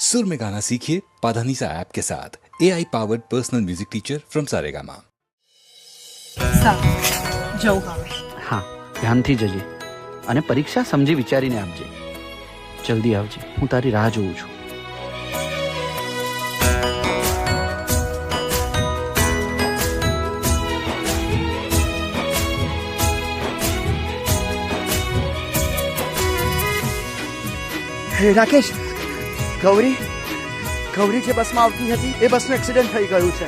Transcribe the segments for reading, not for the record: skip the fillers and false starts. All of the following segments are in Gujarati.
सुर में गाना सीखिए पाधानीसा ऐप के साथ। AI powered personal music teacher from Saregama. હા, ધ્યાનથી જજે અને પરીક્ષા સમજી વિચારીને આપજે. જલ્દી આવજે, હું તારી રાહ જોઉં છું. રાકેશ, ગૌરી જે બસમાં આવતી હતી એ બસનું એક્સિડન્ટ થઈ ગયું છે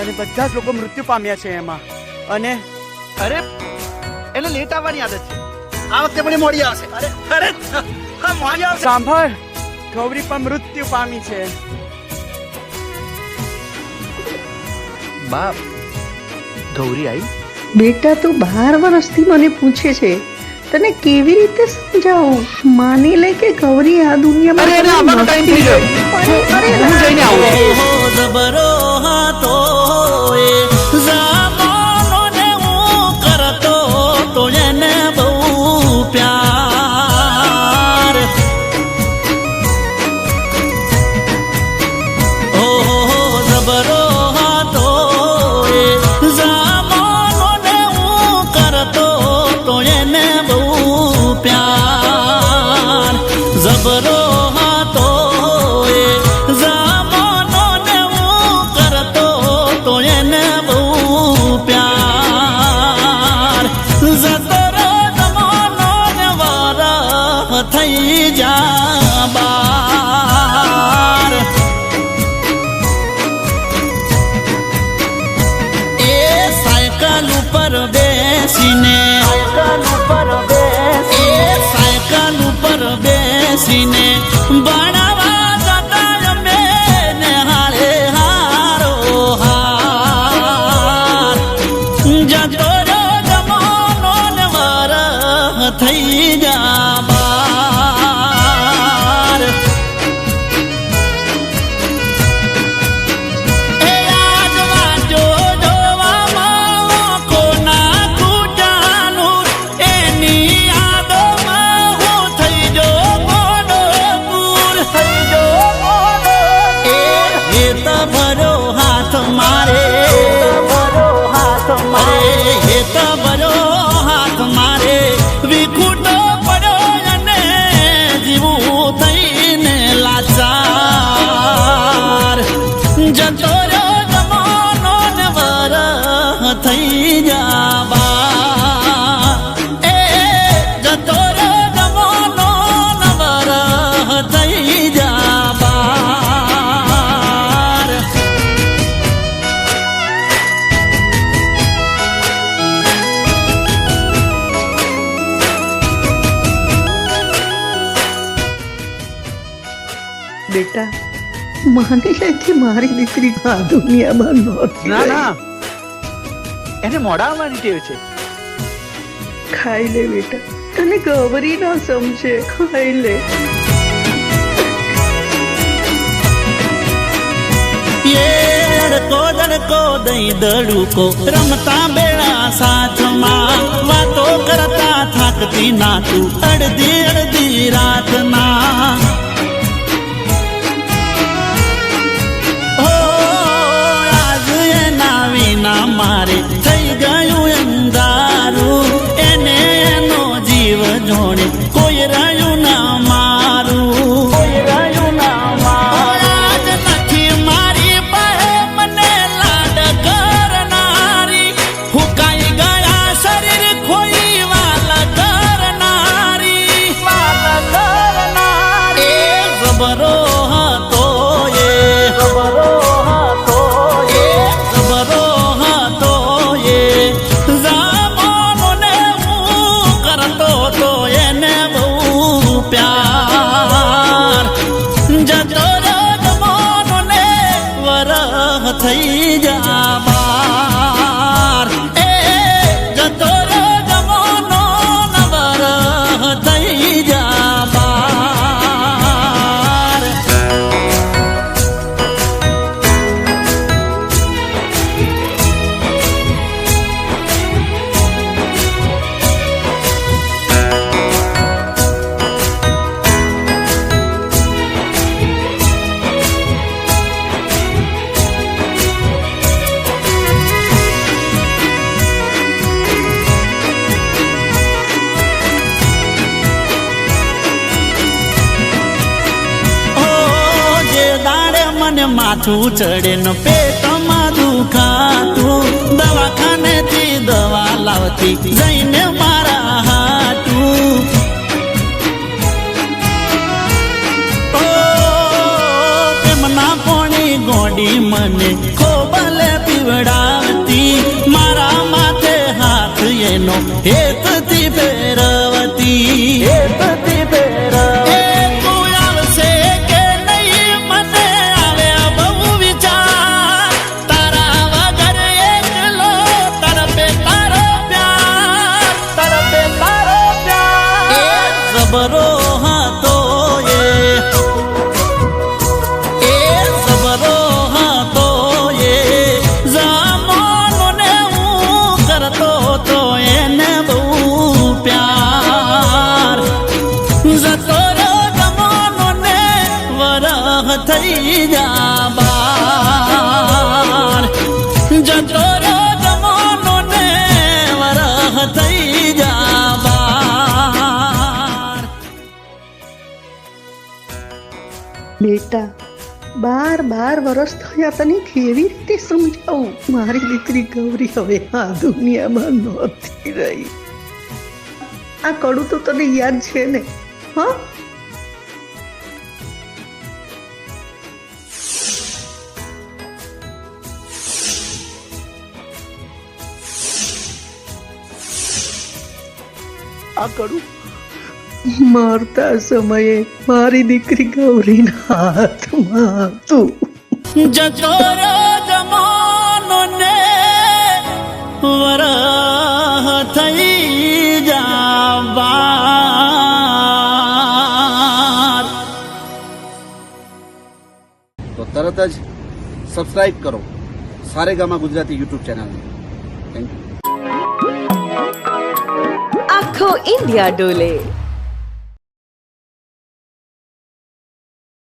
અને બધા જ લોકો મૃત્યુ પામ્યા છે એમાં. અને અરે, એને લેટ આવવાની આદત છે. આ વખતે પણ મોડી આવશે. અરે મોડી આવશે. સાંભળ, ગૌરી પણ મૃત્યુ પામી છે. બાપ, ગૌરી આવી? બેટા તો 12 વર્ષથી મને પૂછે છે, તને કેવી રીતે સમજાવું? માની લે કે ગૌરી આ દુનિયામાં અરે આવવાનો ટાઈમ થઈ ગયો. હું જઈને આવું. જબરો હતો એ જામોનો ને હું કરતો તો એને બહુ પ્યાર. ઓહો જબરો હતો એ જામોનો ને હું કરતો તો એને બહુ પ્યાર. જબરો હતો એ જામોનો ને હું કરતો તો એને બહુ પ્યાર. જતરો જમાનો ને વારહ થઈ જા બાર. એ સાયકલ ઉપર બેસીને સાયકલ ઉપર બેસીને ભણવા જતા મેં હારે હારો હાર. જતો જમાનો ને વરહ થઈ જા બાર. એ આજ વાંચો જોવામાં કોના કુટાનું એની યાદોમાં હું થઈ જો ગોડોપુર. એ હેત ભરો હાથ મારે, હેત ભરો હાથ મારે વિખૂટો પડ્યો અને જીવું થઈને લાચાર. જતો રહ્યો જમાનો ને વરહ થઈ જા બા. એ જતો રહ્યો જમાનો ને વરહ થઈ જા બાર. બેટા, માની લે કે મારી દીકરી આ દુનિયામાં નહોતી. ના ના, એને મોડા આવવાની ટેવ છે. ખાઈ લે બેટા, તને ગૌરી ના સમજે, ખાઈ લે. દડકો દઈ દડુકો રમતા બેડા સાથમાં વાતો કરતા થાકતી ના તું અડધી અડધી રાતના. આજ એના વિના મારે થઈ ગયું અંધારું. એને એનો જીવ જોડે કોઈ રહ્યું ના મારું. આજ નથી મારી પાસે મને લાડ કરનારી. ફૂંકાઈ ગયા શરીર ખોઈ વાલ કરનારી. એ જબરો હતો એ જબરો હતો એ જામોનો ને હું કરતો તો એને બહુ પ્યાર. જતો જમાનો ને વરહ થઈ જા બાર. એ જતો જમાનો ને વરહ થઈ જા બાર. મને માથું ચડે ન પેટમાં દુખાતું દવાખાનેથી દવા લાવતી જઈને મારા હાટું પ્રેમના પોણી ગોડી મને ખોબલે પીવડાવતી મારા માથે હાથ એનો હેતથી ફેરવતી હેતથી ફેરવતી તું આવશે કે નહીં મને આવે બહુ વિચાર તારા વગર એકલો તરફે તારો પ્યાર તરફે તારો પ્યાર જબરો હતો એ જબરો હતો એ જમાનોને હું કરતો તો એને બહુ પ્યાર જતો રહ્યો જમાનોને વરહ થઈ જા બાર જતો રહ્યો જમાનોને વરહ થઈ જા બાર બેટા 12 વર્ષ થયા તને કેવી રીતે સમજાવું મારી દીકરી ગૌરી હવે આ દુનિયામાં નહોતી રહી આ કડું તો તને યાદ છે ને હા આ કડું મારતા સમયે મારી દીકરી ગૌરીના હાથમાં હતું જતો રહ્યો જમાનોને વરહ થઈ જા બાર તો તરત જ સબસ્ક્રાઇબ કરો સારેગામા ગુજરાતી યુટ્યુબ ચેનલને. Thank you. આખો ઇન્ડિયા ડોલે